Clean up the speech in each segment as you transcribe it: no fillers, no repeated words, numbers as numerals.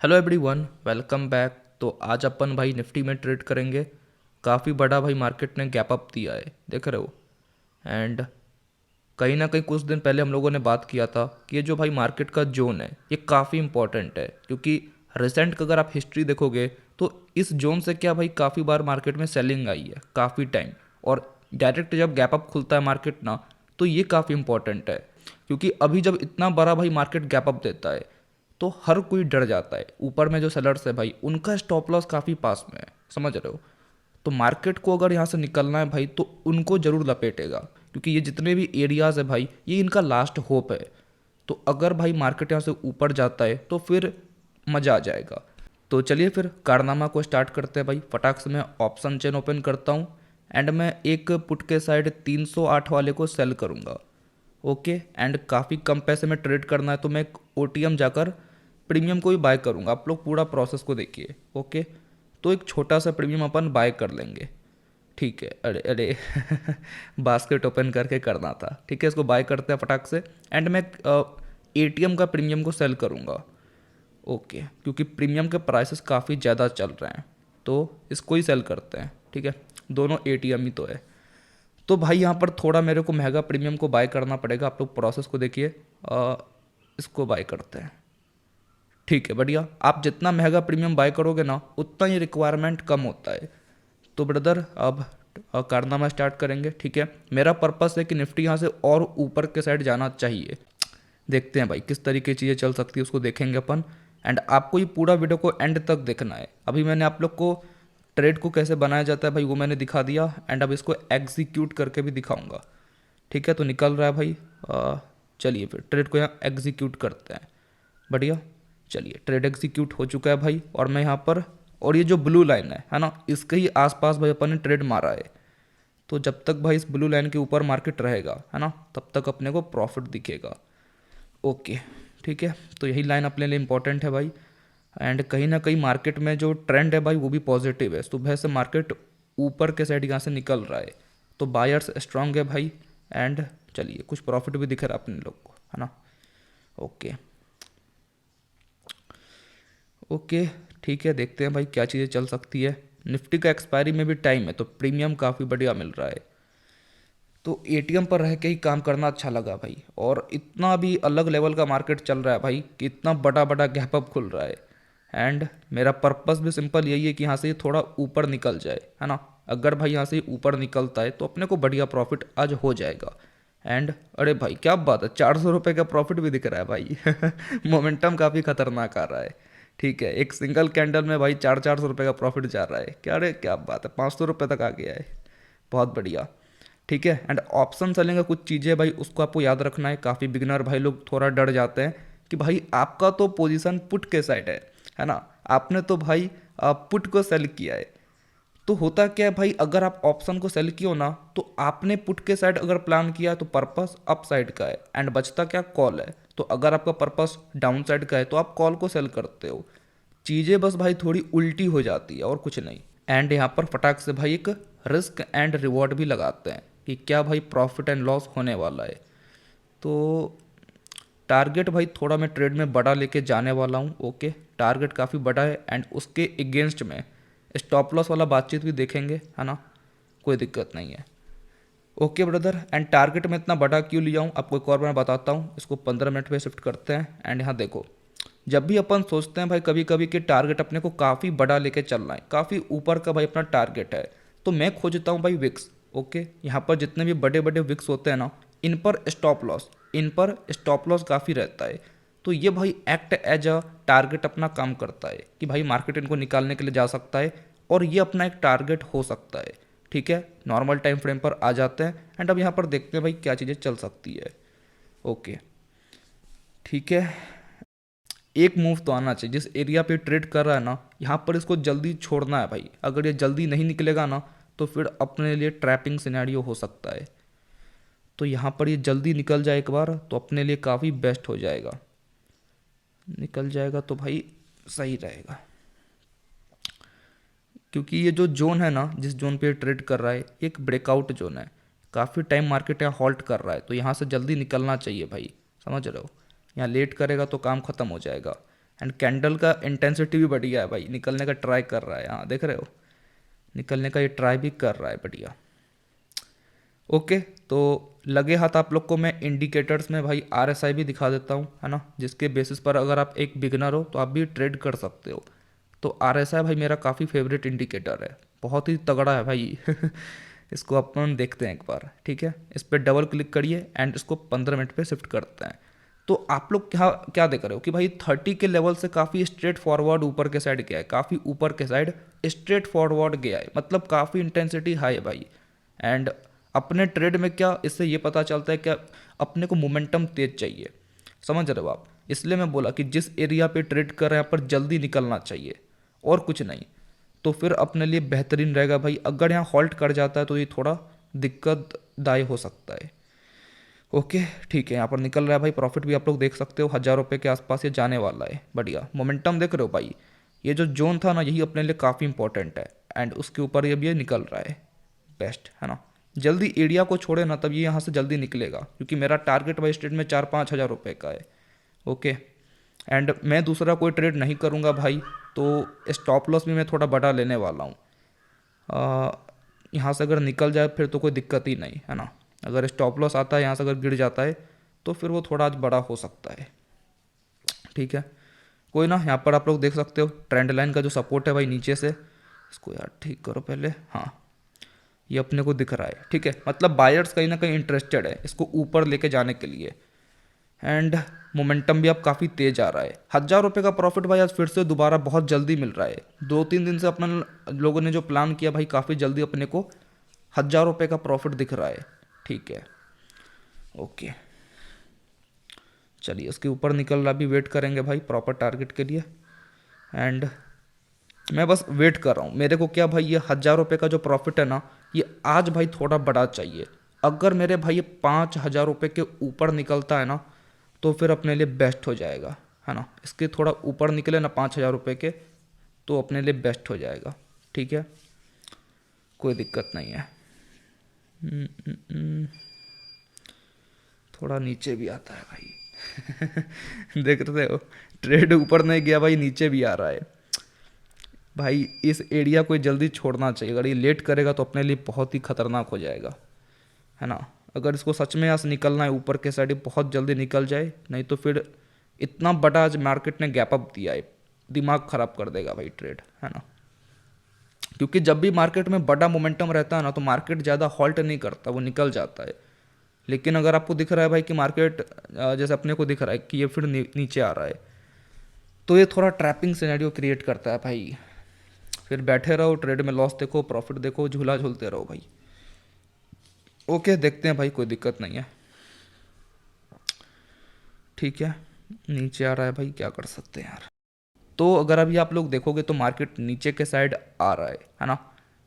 Hello everyone, welcome back. तो आज अपन भाई निफ्टी में ट्रेड करेंगे। काफ़ी बड़ा भाई मार्केट ने गैप अप दिया है, देख रहे हो। एंड कहीं ना कहीं कुछ दिन पहले हम लोगों ने बात किया था कि ये जो भाई मार्केट का जोन है ये काफ़ी इंपॉर्टेंट है, क्योंकि रिसेंट का अगर आप हिस्ट्री देखोगे तो इस जोन से क्या भाई काफ़ी बार मार्केट में सेलिंग आई है काफ़ी टाइम। और डायरेक्ट जब गैप अप खुलता है मार्केट ना, तो ये काफ़ी इंपॉर्टेंट है, क्योंकि अभी जब इतना बड़ा भाई मार्केट गैप अप देता है तो हर कोई डर जाता है। ऊपर में जो सेलर्स है भाई उनका स्टॉप लॉस काफ़ी पास में है, समझ रहे हो। तो मार्केट को अगर यहाँ से निकलना है भाई तो उनको ज़रूर लपेटेगा, क्योंकि ये जितने भी एरियाज़ है भाई ये इनका लास्ट होप है। तो अगर भाई मार्केट यहाँ से ऊपर जाता है तो फिर मज़ा आ जाएगा। तो चलिए फिर कारनामा को स्टार्ट करते हैं भाई। फटाक से मैं ऑप्शन चेन ओपन करता हूँ एंड मैं एक पुट के साइड 308 वाले को सेल करूँगा। ओके, एंड काफ़ी कम पैसे में ट्रेड करना है तो मैं एक ओटीएम जाकर प्रीमियम को ही बाय करूँगा। आप लोग पूरा प्रोसेस को देखिए। ओके, तो एक छोटा सा प्रीमियम अपन बाय कर लेंगे। ठीक है, अरे अरे बास्केट ओपन करके करना था। ठीक है, इसको बाय करते हैं फटाक से। एंड मैं एटीएम का प्रीमियम को सेल करूँगा। ओके, क्योंकि प्रीमियम के प्राइसेस काफ़ी ज़्यादा चल रहे हैं तो इसको ही सेल करते हैं। ठीक है, दोनों एटीएम ही तो है। तो भाई यहाँ पर थोड़ा मेरे को महंगा प्रीमियम को बाय करना पड़ेगा। आप लोग प्रोसेस को देखिए। इसको बाय करते हैं। ठीक है, बढ़िया। आप जितना महंगा प्रीमियम बाय करोगे ना उतना ही रिक्वायरमेंट कम होता है। तो ब्रदर अब कारनामा स्टार्ट करेंगे। ठीक है, मेरा पर्पस है कि निफ्टी यहाँ से और ऊपर के साइड जाना चाहिए। देखते हैं भाई किस तरीके की चीज़ें चल सकती है, उसको देखेंगे अपन। एंड आपको ये पूरा वीडियो को एंड तक देखना है। अभी मैंने आप लोग को ट्रेड को कैसे बनाया जाता है भाई वो मैंने दिखा दिया, एंड अब इसको एग्जीक्यूट करके भी दिखाऊंगा। ठीक है, तो निकल रहा है भाई। चलिए फिर ट्रेड को यहाँ एग्जीक्यूट करते हैं। बढ़िया, चलिए ट्रेड एग्जीक्यूट हो चुका है भाई। और मैं यहाँ पर, और ये जो ब्लू लाइन है ना, इसके ही आसपास भाई अपन ने ट्रेड मारा है। तो जब तक भाई इस ब्लू लाइन के ऊपर मार्केट रहेगा है ना, तब तक अपने को प्रॉफिट दिखेगा। ओके, ठीक है। तो यही लाइन अपने लिए इंपॉर्टेंट है भाई। एंड कहीं ना कहीं मार्केट में जो ट्रेंड है भाई वो भी पॉजिटिव है। सुबह से मार्केट ऊपर के साइड यहाँ से निकल रहा है, तो बायर्स स्ट्रांग है भाई। एंड चलिए कुछ प्रॉफिट भी दिख रहा है अपने लोग को, है ना। ओके ओके, ठीक है, देखते हैं भाई क्या चीज़ें चल सकती है। निफ्टी का एक्सपायरी में भी टाइम है तो प्रीमियम काफ़ी बढ़िया मिल रहा है। तो एटीएम पर रह के ही काम करना अच्छा लगा भाई। और इतना भी अलग लेवल का मार्केट चल रहा है भाई कि इतना बड़ा बड़ा गैप अप खुल रहा है। एंड मेरा पर्पस भी सिंपल यही है कि यहाँ से ये थोड़ा ऊपर निकल जाए, है ना। अगर भाई यहाँ से ऊपर निकलता है तो अपने को बढ़िया प्रॉफिट आज हो जाएगा। एंड अरे भाई क्या बात है, 400 रुपये का प्रॉफिट भी दिख रहा है भाई। मोमेंटम काफ़ी खतरनाक आ रहा है। ठीक है, एक सिंगल कैंडल में भाई 400 रुपये का प्रॉफिट जा रहा है क्या। अरे क्या बात है, 500 रुपये तक आ गया है। बहुत बढ़िया। ठीक है, एंड ऑप्शन सेलिंग का कुछ चीज़ें भाई उसको आपको याद रखना है। काफ़ी बिगिनर भाई लोग थोड़ा डर जाते हैं कि भाई आपका तो पोजीशन पुट के साइड है ना। आपने तो भाई पुट को सेल किया है। तो होता क्या है भाई, अगर आप ऑप्शन को सेल किए हो ना तो आपने पुट के साइड अगर प्लान किया है तो पर्पस अप साइड का है, एंड बचता क्या, कॉल है। तो अगर आपका पर्पस डाउन साइड का है तो आप कॉल को सेल करते हो। चीज़ें बस भाई थोड़ी उल्टी हो जाती है और कुछ नहीं। एंड यहाँ पर फटाक से भाई एक रिस्क एंड रिवॉर्ड भी लगाते हैं कि क्या भाई प्रॉफिट एंड लॉस होने वाला है। तो टारगेट भाई थोड़ा मैं ट्रेड में बड़ा लेके जाने वाला हूँ। ओके, टारगेट काफ़ी बड़ा है एंड उसके अगेंस्ट में स्टॉप लॉस वाला बातचीत भी देखेंगे, है ना। कोई दिक्कत नहीं है। ओके ब्रदर, एंड टारगेट में इतना बड़ा क्यों लिया हूँ आपको एक और बार बताता हूँ। इसको 15 मिनट पे शिफ्ट करते हैं। एंड यहाँ देखो, जब भी अपन सोचते हैं भाई कभी कभी कि टारगेट अपने को काफ़ी बड़ा लेके चलना है, काफ़ी ऊपर का भाई अपना टारगेट है, तो मैं खोजता हूँ भाई विक्स। ओके, यहाँ पर जितने भी बड़े बड़े विक्स होते हैं ना, इन पर स्टॉप लॉस काफ़ी रहता है। तो ये भाई एक्ट एज अ टारगेट अपना काम करता है कि भाई मार्केट इनको निकालने के लिए जा सकता है और ये अपना एक टारगेट हो सकता है। ठीक है, नॉर्मल टाइम फ्रेम पर आ जाते हैं। एंड अब यहाँ पर देखते हैं भाई क्या चीज़ें चल सकती है। ओके, ठीक है। एक मूव तो आना चाहिए। जिस एरिया पे ट्रेड कर रहा है ना, यहाँ पर इसको जल्दी छोड़ना है भाई। अगर ये जल्दी नहीं निकलेगा ना तो फिर अपने लिए ट्रैपिंग सिनेरियो हो सकता है। तो यहाँ पर ये जल्दी निकल जाए एक बार तो अपने लिए काफ़ी बेस्ट हो जाएगा। निकल जाएगा तो भाई सही रहेगा, क्योंकि ये जो जोन है ना, जिस जोन पे ट्रेड कर रहा है, एक ब्रेकआउट जोन है। काफ़ी टाइम मार्केट यहाँ हॉल्ट कर रहा है तो यहाँ से जल्दी निकलना चाहिए भाई, समझ रहे हो। यहाँ लेट करेगा तो काम ख़त्म हो जाएगा। एंड कैंडल का इंटेंसिटी भी बढ़िया है भाई, निकलने का ट्राई कर रहा है, हाँ देख रहे हो, निकलने का ये ट्राई भी कर रहा है, बढ़िया। ओके, तो लगे हाथ आप लोग को मैं इंडिकेटर्स में भाई RSI भी दिखा देता हूँ, है ना, जिसके बेसिस पर अगर आप एक बिगनर हो तो आप भी ट्रेड कर सकते हो। तो RSI भाई मेरा काफ़ी फेवरेट इंडिकेटर है, बहुत ही तगड़ा है भाई। इसको अपन देखते हैं एक बार, ठीक है, इस पर डबल क्लिक करिए एंड इसको 15 मिनट पे शिफ्ट करते हैं। तो आप लोग क्या क्या देख रहे हो कि भाई 30 के लेवल से काफ़ी स्ट्रेट फॉरवर्ड ऊपर के साइड गया है, काफ़ी ऊपर के साइड स्ट्रेट फॉरवर्ड गया है, मतलब काफ़ी इंटेंसिटी हाई है भाई। एंड अपने ट्रेड में क्या इससे ये पता चलता है कि अपने को मोमेंटम तेज चाहिए, समझ रहे हो आप, इसलिए मैं बोला कि जिस एरिया पे ट्रेड कर रहे हैं यहाँ पर जल्दी निकलना चाहिए और कुछ नहीं, तो फिर अपने लिए बेहतरीन रहेगा भाई। अगर यहाँ हॉल्ट कर जाता है तो ये थोड़ा दिक्कतदायी हो सकता है। ओके ठीक है, यहाँ पर निकल रहा है भाई, प्रॉफिट भी आप लोग देख सकते हो, 1000 रुपये के आसपास ये जाने वाला है, बढ़िया। मोमेंटम देख रहे हो भाई, ये जो जोन था ना यही अपने लिए काफ़ी इंपॉर्टेंट है, एंड उसके ऊपर ये भी ये निकल रहा है, बेस्ट है ना। जल्दी एरिया को छोड़े ना तब ये यहाँ से जल्दी निकलेगा, क्योंकि मेरा टारगेट भाई स्ट्रेट में 4-5 हज़ार रुपये का है। ओके, एंड मैं दूसरा कोई ट्रेड नहीं करूँगा भाई, तो स्टॉप लॉस भी मैं थोड़ा बड़ा लेने वाला हूँ। यहाँ से अगर निकल जाए फिर तो कोई दिक्कत ही नहीं है ना, अगर स्टॉप लॉस आता है यहाँ से अगर गिर जाता है तो फिर वो थोड़ा आज बड़ा हो सकता है, ठीक है। कोई ना, यहाँ पर आप लोग देख सकते हो ट्रेंड लाइन का जो सपोर्ट है भाई नीचे से, इसको यार ठीक करो पहले, हाँ ये अपने को दिख रहा है, ठीक है, मतलब बायर्स कहीं ना कहीं इंटरेस्टेड है इसको ऊपर लेके जाने के लिए। एंड मोमेंटम भी अब काफ़ी तेज आ रहा है, 1000 रुपये का प्रॉफिट भाई आज फिर से दोबारा बहुत जल्दी मिल रहा है। 2-3 दिन से अपने लोगों ने जो प्लान किया भाई काफ़ी जल्दी अपने को 1000 रुपये का प्रॉफिट दिख रहा है, ठीक है। ओके चलिए, इसके ऊपर निकल रहा, भी वेट करेंगे भाई प्रॉपर टारगेट के लिए। एंड मैं बस वेट कर रहा हूँ, मेरे को क्या भाई ये 1000 रुपये का जो प्रॉफिट है ना ये आज भाई थोड़ा बड़ा चाहिए। अगर मेरे भाई ये 5000 रुपये के ऊपर निकलता है ना तो फिर अपने लिए बेस्ट हो जाएगा, है ना, इसके थोड़ा ऊपर निकले ना 5000 रुपये के तो अपने लिए बेस्ट हो जाएगा, ठीक है, कोई दिक्कत नहीं है। हम्म, हम्म, हम्म, थोड़ा नीचे भी आता है भाई। देख रहे हो, ट्रेड ऊपर नहीं गया भाई, नीचे भी आ रहा है भाई। इस एरिया को जल्दी छोड़ना चाहिए, अगर ये लेट करेगा तो अपने लिए बहुत ही खतरनाक हो जाएगा, है ना। अगर इसको सच में यहाँ से निकलना है ऊपर के साइड बहुत जल्दी निकल जाए, नहीं तो फिर इतना बड़ा आज मार्केट ने गैप अप दिया है, दिमाग ख़राब कर देगा भाई ट्रेड, है ना। क्योंकि जब भी मार्केट में बड़ा मोमेंटम रहता है ना तो मार्केट ज़्यादा हॉल्ट नहीं करता, वो निकल जाता है। लेकिन अगर आपको दिख रहा है भाई कि मार्केट जैसे अपने को दिख रहा है कि ये फिर नीचे आ रहा है, तो ये थोड़ा ट्रैपिंग सिनेरियो क्रिएट करता है भाई। फिर बैठे रहो, ट्रेड में लॉस देखो, प्रॉफिट देखो, झूला झूलते रहो भाई। ओके देखते हैं भाई, कोई दिक्कत नहीं है, ठीक है। नीचे आ रहा है भाई, क्या कर सकते हैं यार। तो अगर अभी आप लोग देखोगे तो मार्केट नीचे के साइड आ रहा है ना।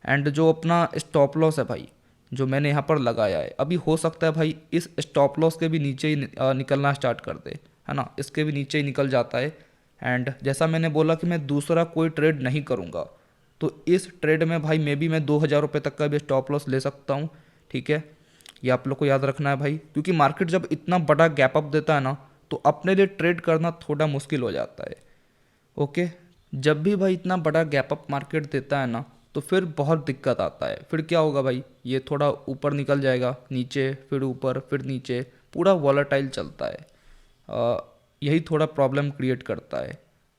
एंड जो अपना स्टॉप लॉस है भाई जो मैंने यहाँ पर लगाया है, अभी हो सकता है भाई इस स्टॉप लॉस के भी नीचे ही निकलना स्टार्ट कर दे, है ना, इसके भी नीचे ही निकल जाता है। एंड जैसा मैंने बोला कि मैं दूसरा कोई ट्रेड नहीं करूँगा, तो इस ट्रेड में भाई मे बी मैं 2000 रुपये तक का भी स्टॉप लॉस ले सकता हूँ, ठीक है। ये आप लोग को याद रखना है भाई, क्योंकि मार्केट जब इतना बड़ा गैप अप देता है ना तो अपने लिए ट्रेड करना थोड़ा मुश्किल हो जाता है। ओके, जब भी भाई इतना बड़ा गैप अप मार्केट देता है ना तो फिर बहुत दिक्कत आता है। फिर क्या होगा भाई, ये थोड़ा ऊपर निकल जाएगा, नीचे, फिर ऊपर, फिर नीचे, पूरा वॉलेटाइल चलता है। यही थोड़ा प्रॉब्लम क्रिएट करता है,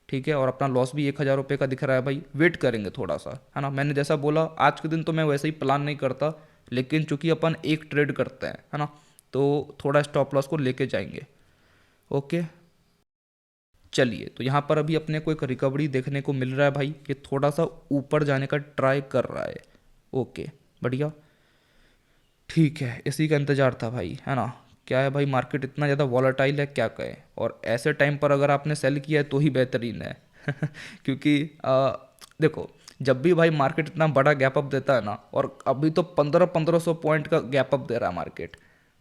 ठीक है। और अपना लॉस भी 1000 रुपये का दिख रहा है भाई, वेट करेंगे थोड़ा सा, है ना। मैंने जैसा बोला आज के दिन तो मैं वैसे ही प्लान नहीं करता, लेकिन चूंकि अपन एक ट्रेड करते हैं, है ना, तो थोड़ा स्टॉप लॉस को लेके जाएंगे। ओके चलिए, तो यहाँ पर अभी अपने को एक रिकवरी देखने को मिल रहा है भाई, ये थोड़ा सा ऊपर जाने का ट्राई कर रहा है। ओके बढ़िया, ठीक है, इसी का इंतज़ार था भाई, है ना। क्या है भाई, मार्केट इतना ज़्यादा वॉलेटाइल है, क्या कहें, और ऐसे टाइम पर अगर आपने सेल किया है तो ही बेहतरीन है। क्योंकि देखो, जब भी भाई मार्केट इतना बड़ा गैप अप देता है ना, और अभी तो 1500 पॉइंट का गैप अप दे रहा है मार्केट,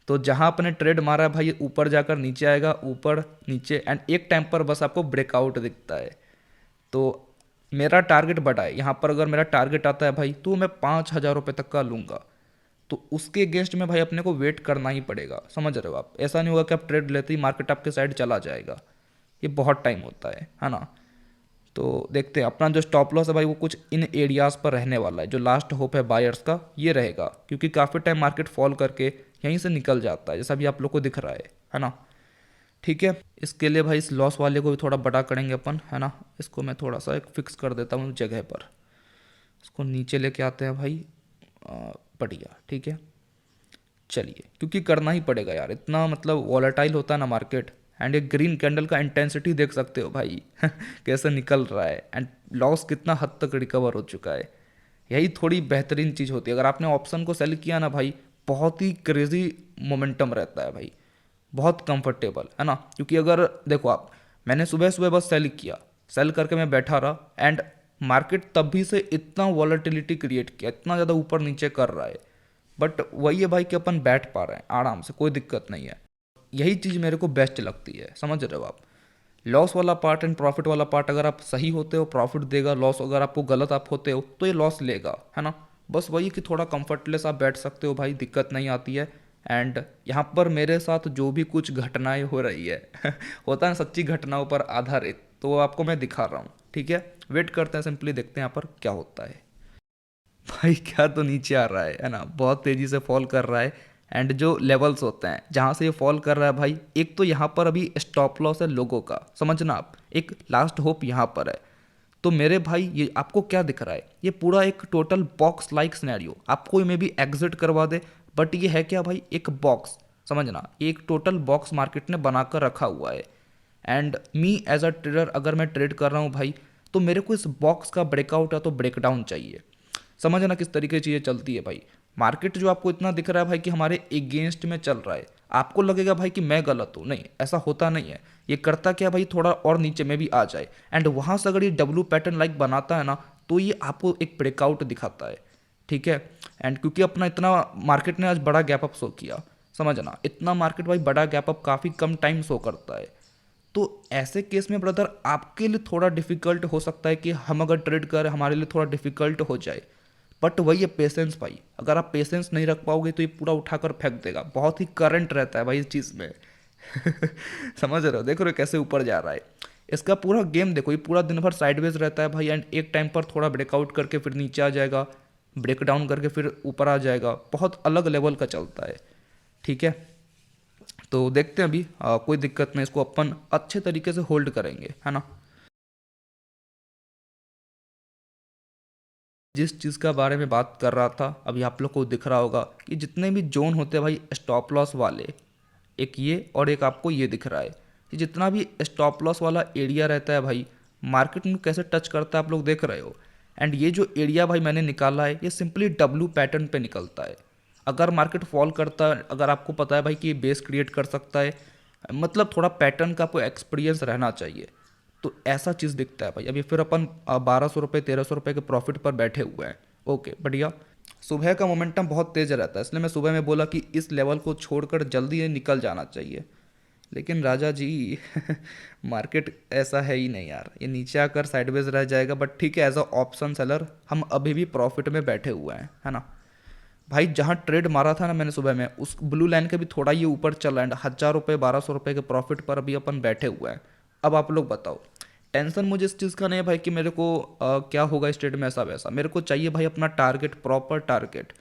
तो जहाँ अपने ट्रेड मारा है भाई ये ऊपर जाकर नीचे आएगा, ऊपर नीचे, एंड एक टाइम पर बस आपको ब्रेकआउट दिखता है। तो मेरा टारगेट बड़ा है, यहाँ पर अगर मेरा टारगेट आता है भाई तो मैं 5000 रुपये तक का लूँगा, तो उसके अगेंस्ट में भाई अपने को वेट करना ही पड़ेगा, समझ रहे हो आप। ऐसा नहीं होगा कि आप ट्रेड लेते ही मार्केट आपके साइड चला जाएगा, ये बहुत टाइम होता है ना। तो देखते हैं अपना जो स्टॉप लॉस है भाई वो कुछ इन एरियाज़ पर रहने वाला है, जो लास्ट होप है बायर्स का ये रहेगा, क्योंकि काफ़ी टाइम मार्केट फॉल करके यहीं से निकल जाता है जैसा भी आप लोग को दिख रहा है ना। ठीक है, इसके लिए भाई इस लॉस वाले को भी थोड़ा बड़ा करेंगे अपन, है ना। इसको मैं थोड़ा सा एक फिक्स कर देता हूँ जगह पर, इसको नीचे लेके आते हैं भाई। अ, बढ़िया, ठीक है। चलिए, क्योंकि करना ही पड़ेगा यार, इतना मतलब वॉलेटाइल होता है ना मार्केट। एंड ये ग्रीन कैंडल का इंटेंसिटी देख सकते हो भाई कैसे निकल रहा है, एंड लॉस कितना हद तक रिकवर हो चुका है। यही थोड़ी बेहतरीन चीज़ होती है, अगर आपने ऑप्शन को सेल किया ना भाई, बहुत ही क्रेजी मोमेंटम रहता है भाई, बहुत कंफर्टेबल, है ना। क्योंकि अगर देखो आप, मैंने सुबह सुबह बस सेल किया, सेल करके मैं बैठा रहा, एंड मार्केट तभी से इतना वॉलेटिलिटी क्रिएट किया, इतना ज़्यादा ऊपर नीचे कर रहा है, बट वही है भाई कि अपन बैठ पा रहे हैं आराम से, कोई दिक्कत नहीं है। यही चीज़ मेरे को बेस्ट लगती है, समझ रहे हो आप। लॉस वाला पार्ट एंड प्रॉफिट वाला पार्ट, अगर आप सही होते हो प्रॉफिट देगा, लॉस अगर आपको गलत आप होते हो तो ये लॉस लेगा, है ना। बस वही कि थोड़ा कंफर्टलेस आप बैठ सकते हो भाई, दिक्कत नहीं आती है। एंड यहाँ पर मेरे साथ जो भी कुछ घटनाएं हो रही है होता है ना, सच्ची घटनाओं पर आधारित, तो वो आपको मैं दिखा रहा हूँ, ठीक है। वेट करते हैं, सिंपली देखते हैं यहाँ पर क्या होता है। भाई क्या तो नीचे आ रहा है ना, बहुत तेज़ी से फॉल कर रहा है। एंड जो लेवल्स होते हैं जहाँ से ये फॉल कर रहा है भाई, एक तो यहाँ पर अभी स्टॉप लॉस है लोगों का, समझना आप, एक लास्ट होप यहाँ पर है। तो मेरे भाई ये आपको क्या दिख रहा है, ये पूरा एक टोटल बॉक्स लाइक सिनेरियो, आपको मे भी एग्जिट करवा दे, बट ये है क्या भाई, एक बॉक्स, समझना, एक टोटल बॉक्स मार्केट ने बनाकर रखा हुआ है। And me as a trader, अगर मैं ट्रेड कर रहा हूँ भाई, तो मेरे को इस बॉक्स का ब्रेकआउट या तो ब्रेकडाउन चाहिए। समझना किस तरीके से चीज़ें चलती है भाई। मार्केट जो आपको इतना दिख रहा है भाई कि हमारे अगेंस्ट में चल रहा है, आपको लगेगा भाई कि मैं गलत हूँ, नहीं ऐसा होता नहीं है। ये करता क्या भाई, थोड़ा और नीचे में भी आ जाए, एंड वहाँ से अगर ये डब्लू पैटर्न लाइक बनाता है ना, तो ये आपको एक ब्रेकआउट दिखाता है, ठीक है। एंड क्योंकि अपना इतना मार्केट ने आज बड़ा गैप अप शो किया, समझना, इतना मार्केट भाई बड़ा गैप अप काफ़ी कम टाइम शो करता है। तो ऐसे केस में ब्रदर आपके लिए थोड़ा डिफिकल्ट हो सकता है कि हम अगर ट्रेड करें, हमारे लिए थोड़ा डिफिकल्ट हो जाए। बट वही है पेशेंस भाई, अगर आप पेशेंस नहीं रख पाओगे तो ये पूरा उठाकर फेंक देगा, बहुत ही करंट रहता है भाई इस चीज़ में समझ रहे हो, देख रहे हो कैसे ऊपर जा रहा है। इसका पूरा गेम देखो, ये पूरा दिन भर साइडवेज रहता है भाई, एंड एक टाइम पर थोड़ा ब्रेकआउट करके फिर नीचे आ जाएगा, ब्रेक डाउन करके फिर ऊपर आ जाएगा, बहुत अलग लेवल का चलता है, ठीक है। तो देखते हैं अभी, कोई दिक्कत नहीं, इसको अपन अच्छे तरीके से होल्ड करेंगे, है ना। जिस चीज़ का बारे में बात कर रहा था, अभी आप लोग को दिख रहा होगा कि जितने भी जोन होते हैं भाई स्टॉप लॉस वाले, एक ये और एक आपको ये दिख रहा है, कि जितना भी स्टॉप लॉस वाला एरिया रहता है भाई, मार्केट में कैसे टच करता है आप लोग देख रहे हो। एंड ये जो एरिया भाई मैंने निकाला है, ये सिंपली डब्लू पैटर्न पे निकलता है। अगर मार्केट फॉल करता है, अगर आपको पता है भाई कि ये बेस क्रिएट कर सकता है, मतलब थोड़ा पैटर्न का आपको एक्सपीरियंस रहना चाहिए, तो ऐसा चीज़ दिखता है भाई। अभी फिर अपन 1200 रुपये 1300 रुपये के प्रॉफिट पर बैठे हुए हैं, ओके बढ़िया। सुबह का मोमेंटम बहुत तेज़ रहता है, इसलिए मैं सुबह में बोला कि इस लेवल को छोड़कर जल्दी निकल जाना चाहिए, लेकिन राजा जी मार्केट ऐसा है ही नहीं यार, ये नीचे आकर साइडवेज रह जाएगा। बट ठीक है, एज अ ऑप्शन सेलर हम अभी भी प्रॉफिट में बैठे हुए हैं, है ना। भाई जहाँ ट्रेड मारा था ना मैंने सुबह में, उस ब्लू लाइन के भी थोड़ा ये ऊपर चल रहा है, 1000 रुपये 1200 रुपये के प्रॉफिट पर अभी अपन बैठे हुए हैं। अब आप लोग बताओ, टेंशन मुझे इस चीज़ का नहीं है भाई कि मेरे को क्या होगा इस ट्रेड में, ऐसा वैसा। मेरे को चाहिए भाई अपना target, proper target.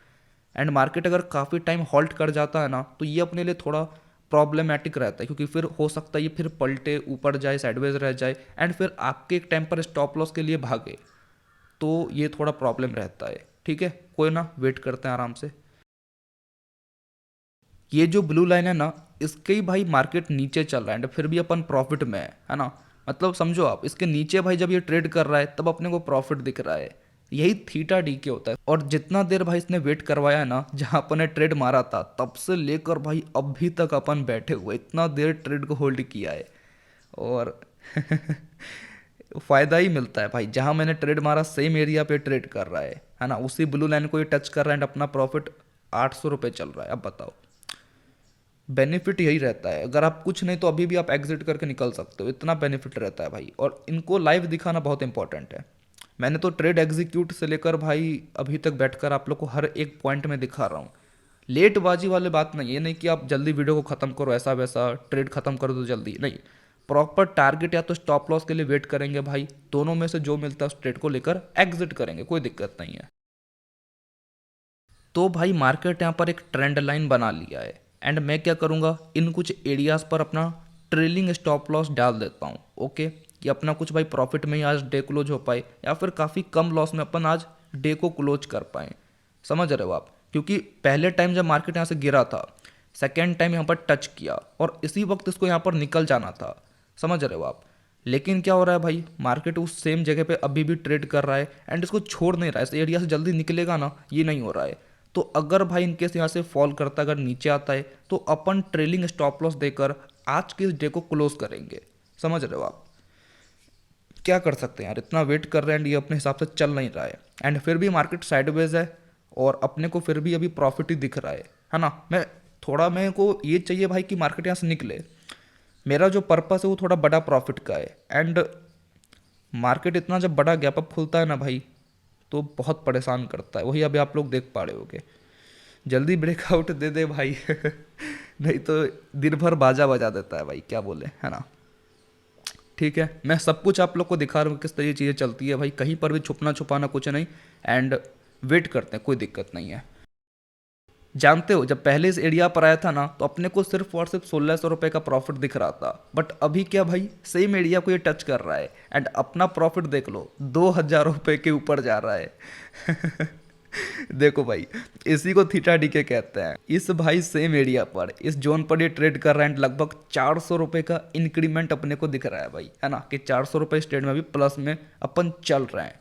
And market अगर काफ़ी टाइम हॉल्ट कर जाता है ना, तो ये अपने लिए थोड़ा प्रॉब्लमेटिक रहता है, क्योंकि फिर हो सकता है ये फिर पलटे, ऊपर जाए, साइडवेज रह जाए, एंड फिर आपके एक टाइम पर स्टॉप लॉस के लिए भागे, तो ये थोड़ा प्रॉब्लम रहता है, ठीक है। कोई ना, वेट करते हैं आराम से। ये जो ब्लू लाइन है ना, इसके ही भाई मार्केट नीचे चल रहा है, एंड फिर भी अपन प्रॉफिट में है ना। मतलब समझो आप, इसके नीचे भाई जब ये ट्रेड कर रहा है तब अपने को प्रॉफिट दिख रहा है। यही थीटा डी के होता है। और जितना देर भाई इसने वेट करवाया है ना, जहाँ अपन ने ट्रेड मारा था, तब से लेकर भाई अभी तक अपन बैठे हुए, इतना देर ट्रेड को होल्ड किया है। और फायदा ही मिलता है भाई, जहाँ मैंने ट्रेड मारा सेम एरिया पे ट्रेड कर रहा है ना, उसी ब्लू लाइन को ये टच कर रहा है, एंड अपना प्रॉफिट 800 रुपये चल रहा है। अब बताओ, बेनिफिट यही रहता है, अगर आप कुछ नहीं तो अभी भी आप एग्जिट करके निकल सकते हो, इतना बेनिफिट रहता है भाई। और इनको लाइव दिखाना बहुत इंपॉर्टेंट है। मैंने तो ट्रेड एग्जीक्यूट से लेकर भाई अभी तक बैठकर आप लोग को हर एक पॉइंट में दिखा रहा हूँ। लेट बाजी वाली बात नहीं, ये नहीं कि आप जल्दी वीडियो को ख़त्म करो, ऐसा वैसा ट्रेड ख़त्म कर दो जल्दी, नहीं। प्रॉपर टारगेट या तो स्टॉप लॉस के लिए वेट करेंगे भाई, दोनों में से जो मिलता है उस ट्रेड को लेकर एग्जिट करेंगे, कोई दिक्कत नहीं है। तो भाई मार्केट यहाँ पर एक ट्रेंड लाइन बना लिया है एंड मैं क्या करूँगा, इन कुछ एरियाज पर अपना ट्रेलिंग स्टॉप लॉस डाल देता हूँ। ओके, कि अपना कुछ भाई प्रॉफिट में ही आज डे क्लोज हो पाए या फिर काफ़ी कम लॉस में अपन आज डे को क्लोज कर पाए। समझ रहे हो आप, क्योंकि पहले टाइम जब मार्केट यहाँ से गिरा था, सेकेंड टाइम यहाँ पर टच किया और इसी वक्त इसको यहाँ पर निकल जाना था। समझ रहे हो आप, लेकिन क्या हो रहा है भाई, मार्केट उस सेम जगह पे अभी भी ट्रेड कर रहा है एंड इसको छोड़ नहीं रहा है, इस एरिया से जल्दी निकलेगा ना, ये नहीं हो रहा है। तो अगर भाई इनकेस यहाँ से फॉल करता, अगर नीचे आता है तो अपन ट्रेलिंग स्टॉप लॉस देकर आज के इस डे को क्लोज करेंगे। समझ रहे हो आप, क्या कर सकते हैं यार, इतना वेट कर रहे हैं एंड ये अपने हिसाब से चल नहीं रहा है एंड फिर भी मार्केट साइडवेज है और अपने को फिर भी अभी प्रॉफिट ही दिख रहा है ना। मेरे को ये चाहिए भाई कि मार्केट यहाँ से निकले, मेरा जो पर्पस है वो थोड़ा बड़ा प्रॉफिट का है एंड मार्केट इतना जब बड़ा गैप अप खुलता है ना भाई, तो बहुत परेशान करता है। वही अभी आप लोग देख पा रहे होगे, जल्दी ब्रेकआउट दे दे भाई नहीं तो दिन भर बाजा बजा देता है भाई, क्या बोले, है ना। ठीक है, मैं सब कुछ आप लोग को दिखा रहा हूँ किस तरीके चीज़ें चलती है भाई, कहीं पर भी छुपना छुपाना कुछ नहीं एंड वेट करते हैं, कोई दिक्कत नहीं है। जानते हो जब पहले इस एरिया पर आया था ना, तो अपने को सिर्फ और सिर्फ 1600 रुपये का प्रॉफिट दिख रहा था, बट अभी क्या भाई, सेम एरिया को ये टच कर रहा है एंड अपना प्रॉफिट देख लो, 2000 रुपये के ऊपर जा रहा है देखो भाई, इसी को थीटा डी के कहते हैं। इस भाई सेम एरिया पर, इस जोन पर ये ट्रेड कर रहा है एंड लगभग 400 रुपये का इंक्रीमेंट अपने को दिख रहा है भाई, है ना, कि 400 रुपये इस ट्रेड में भी प्लस में अपन चल रहे हैं।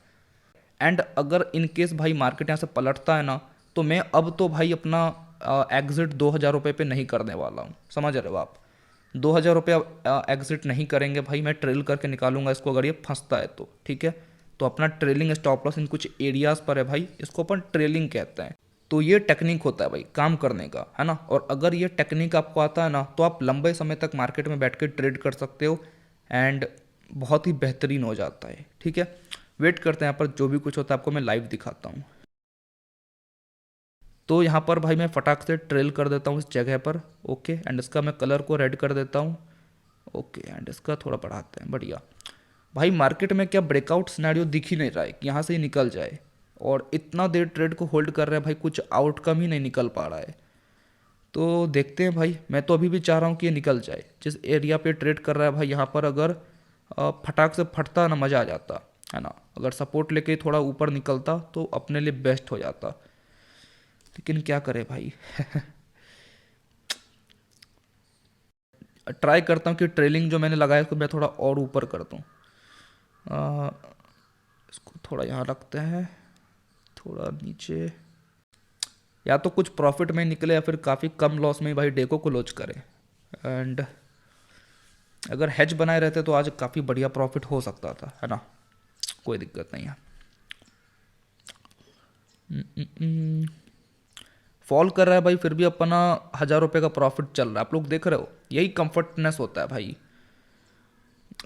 एंड अगर इन केस भाई मार्केट यहाँ से पलटता है ना, तो मैं अब तो भाई अपना एग्जिट 2000 रुपये पे नहीं करने वाला हूँ। समझ रहे हो आप, 2000 रुपये एग्जिट नहीं करेंगे भाई, मैं ट्रेल करके निकालूंगा इसको अगर ये फंसता है तो। ठीक है, तो अपना ट्रेलिंग स्टॉप लॉस इन कुछ एरियाज पर है भाई, इसको अपन ट्रेलिंग कहते हैं। तो ये टेक्निक होता है भाई काम करने का, है ना। और अगर ये टेक्निक आपको आता है ना, तो आप लंबे समय तक मार्केट में बैठ के ट्रेड कर सकते हो एंड बहुत ही बेहतरीन हो जाता है। ठीक है, वेट करते हैं, यहाँ पर जो भी कुछ होता है आपको मैं लाइव दिखाता हूँ। तो यहाँ पर भाई मैं फटाक से ट्रेल कर देता हूँ इस जगह पर। ओके, एंड इसका मैं कलर को रेड कर देता हूँ। ओके, एंड इसका थोड़ा बढ़ाते हैं, बढ़िया। भाई मार्केट में क्या ब्रेकआउट सिनेरियो दिख ही नहीं रहा है कि यहाँ से ही निकल जाए, और इतना देर ट्रेड को होल्ड कर रहे हैं भाई, कुछ आउटकम ही नहीं निकल पा रहा है। तो देखते हैं भाई, मैं तो अभी भी चाह रहा हूँ कि ये निकल जाए। जिस एरिया पे ट्रेड कर रहा है भाई, यहाँ पर अगर फटाक से फटता ना, मज़ा आ जाता, है ना। अगर सपोर्ट लेके थोड़ा ऊपर निकलता तो अपने लिए बेस्ट हो जाता, लेकिन क्या करे भाई ट्राई करता हूँ कि ट्रेलिंग जो मैंने लगाया उसको मैं थोड़ा और ऊपर कर दूँ। इसको थोड़ा यहाँ रखते हैं, थोड़ा नीचे, या तो कुछ प्रॉफिट में निकले या फिर काफ़ी कम लॉस में भाई डे को क्लोज करें। एंड अगर हेज बनाए रहते तो आज काफ़ी बढ़िया प्रॉफिट हो सकता था, है ना, कोई दिक्कत नहीं है। फॉल कर रहा है भाई, फिर भी अपना 1000 रुपये का प्रॉफिट चल रहा है, आप लोग देख रहे हो, यही कंफर्टनेस होता है भाई,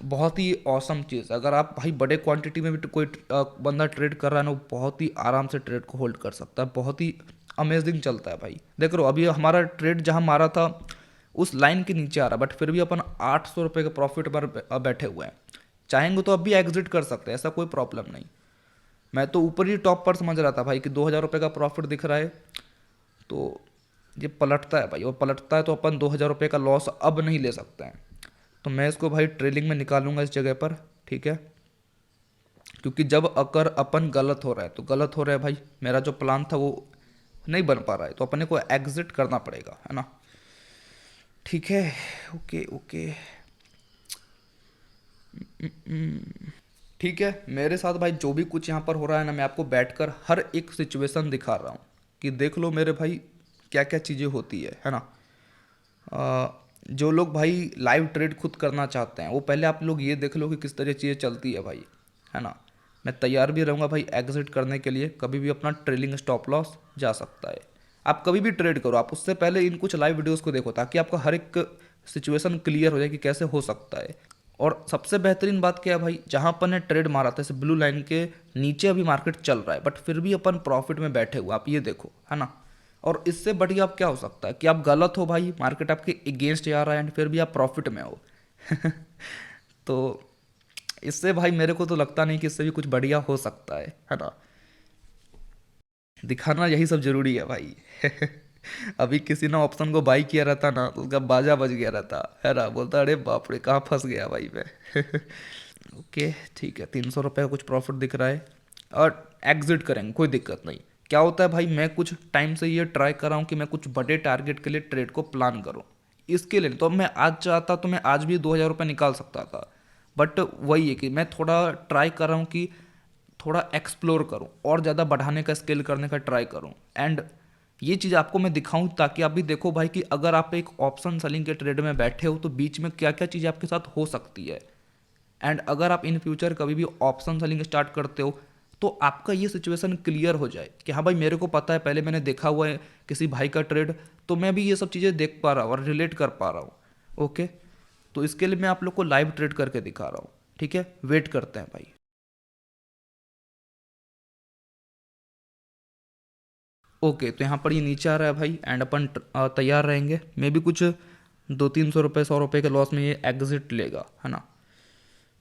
बहुत ही औसम चीज़। अगर आप भाई बड़े क्वांटिटी में भी कोई बंदा ट्रेड कर रहा है ना, वो बहुत ही आराम से ट्रेड को होल्ड कर सकता है, बहुत ही अमेजिंग चलता है भाई। देख रहे हो अभी हमारा ट्रेड जहाँ मारा था उस लाइन के नीचे आ रहा है, बट फिर भी अपन 800 रुपये के प्रॉफिट पर बैठे हुए हैं। चाहेंगे तो अब भी एग्जिट कर सकते हैं, ऐसा कोई प्रॉब्लम नहीं। मैं तो ऊपर ही टॉप पर समझ रहा था भाई कि 2000 रुपये का प्रॉफिट दिख रहा है, तो ये पलटता है भाई, और पलटता है तो अपन 2000 रुपये का लॉस अब नहीं ले सकते हैं। तो मैं इसको भाई ट्रेलिंग में निकालूंगा इस जगह पर। ठीक है, क्योंकि जब अगर अपन गलत हो रहा है तो गलत हो रहा है भाई, मेरा जो प्लान था वो नहीं बन पा रहा है, तो अपने को एग्जिट करना पड़ेगा, है ना। ठीक है, ओके ओके, ठीक है। मेरे साथ भाई जो भी कुछ यहाँ पर हो रहा है ना, मैं आपको बैठकर हर एक सिचुएशन दिखा रहा हूँ कि देख लो मेरे भाई क्या क्या चीज़ें होती है ना। जो लोग भाई लाइव ट्रेड खुद करना चाहते हैं, वो पहले आप लोग ये देख लो कि किस तरह चीज़ें चलती है भाई, है ना। मैं तैयार भी रहूँगा भाई एग्जिट करने के लिए, कभी भी अपना ट्रेलिंग स्टॉप लॉस जा सकता है। आप कभी भी ट्रेड करो, आप उससे पहले इन कुछ लाइव वीडियोस को देखो, ताकि आपका हर एक सिचुएशन क्लियर हो जाए कि कैसे हो सकता है। और सबसे बेहतरीन बात क्या है भाई, जहाँ अपन ने ट्रेड मारा था जैसे ब्लू लाइन के नीचे अभी मार्केट चल रहा है, बट फिर भी अपन प्रॉफिट में बैठे हुए, आप ये देखो, है ना। और इससे बढ़िया अब क्या हो सकता है कि आप गलत हो भाई, मार्केट आपके अगेंस्ट जा रहा है एंड फिर भी आप प्रॉफिट में हो तो इससे भाई मेरे को तो लगता नहीं कि इससे भी कुछ बढ़िया हो सकता है ना। दिखाना यही सब जरूरी है भाई। अभी किसी ने ऑप्शन को बाई किया रहता ना तो उसका बाजा बज गया रहता है ना, बोलता अरे बाप रे कहाँ फंस गया भाई मैं। ओके ठीक है, 300 रुपये का कुछ प्रॉफिट दिख रहा है और एग्जिट करेंगे, कोई दिक्कत नहीं। क्या होता है भाई, मैं कुछ टाइम से ये ट्राई कर रहा हूँ कि मैं कुछ बड़े टारगेट के लिए ट्रेड को प्लान करूँ। इसके लिए तो मैं आज चाहता तो मैं आज भी 2,000 रुपये निकाल सकता था, बट वही है कि मैं थोड़ा ट्राई कर रहा हूँ कि थोड़ा एक्सप्लोर करूँ और ज़्यादा बढ़ाने का, स्केल करने का ट्राई करूँ। एंड ये चीज़ आपको मैं दिखाऊं ताकि आप भी देखो भाई कि अगर आप एक ऑप्शन सेलिंग के ट्रेड में बैठे हो तो बीच में क्या क्या चीज़ें आपके साथ हो सकती है। एंड अगर आप इन फ्यूचर कभी भी ऑप्शन सेलिंग स्टार्ट करते हो तो आपका ये सिचुएशन क्लियर हो जाए कि हाँ भाई मेरे को पता है, पहले मैंने देखा हुआ है किसी भाई का ट्रेड, तो मैं भी ये सब चीज़ें देख पा रहा हूँ और रिलेट कर पा रहा हूँ। ओके, तो इसके लिए मैं आप लोग को लाइव ट्रेड करके दिखा रहा हूँ। ठीक है, वेट करते हैं भाई। ओके, तो यहाँ पर ये नीचे आ रहा है भाई एंड अपन तैयार रहेंगे। मे भी कुछ 200-300 रुपये 100 रुपये के लॉस में ये एग्जिट लेगा, है ना।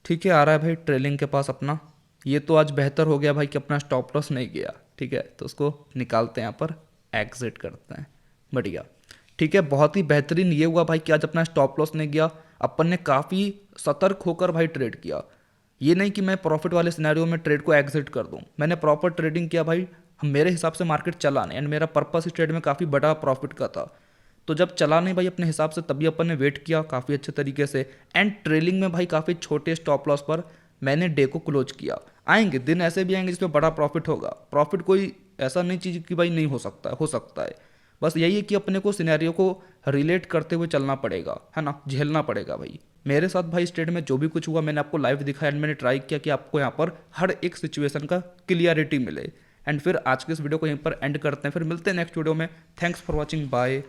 ठीक है, आ रहा है भाई ट्रेलिंग के पास अपना। ये तो आज बेहतर हो गया भाई कि अपना स्टॉप लॉस नहीं गया। ठीक है, तो उसको निकालते हैं, यहाँ पर एग्जिट करते हैं। बढ़िया, ठीक है, बहुत ही बेहतरीन ये हुआ भाई कि आज अपना स्टॉप लॉस नहीं गया। अपन ने काफ़ी सतर्क होकर भाई ट्रेड किया। ये नहीं कि मैं प्रॉफिट वाले सिनेरियो में ट्रेड को एग्जिट कर दूं, मैंने प्रॉपर ट्रेडिंग किया भाई। हम मेरे हिसाब से मार्केट चला नहीं एंड मेरा पर्पस इस ट्रेड में काफ़ी बड़ा प्रॉफिट का था। तो जब चला नहीं भाई अपने हिसाब से, तभी अपन ने वेट किया काफ़ी अच्छे तरीके से। एंड ट्रेलिंग में भाई काफ़ी छोटे स्टॉप लॉस पर मैंने डे को क्लोज किया। आएंगे दिन ऐसे भी आएंगे जिसमें बड़ा प्रॉफिट होगा। प्रॉफिट कोई ऐसा नहीं चीज़ कि भाई नहीं हो सकता, हो सकता है। बस यही है कि अपने को सिनेरियो को रिलेट करते हुए चलना पड़ेगा, है ना, झेलना पड़ेगा भाई। मेरे साथ भाई स्टेट में जो भी कुछ हुआ मैंने आपको लाइव दिखाया एंड मैंने ट्राई किया कि आपको यहाँ पर हर एक सिचुएशन का क्लियरिटी मिले। एंड फिर आज के इस वीडियो को यहीं पर एंड करते हैं, फिर मिलते हैं नेक्स्ट वीडियो में। Thanks for watching, bye.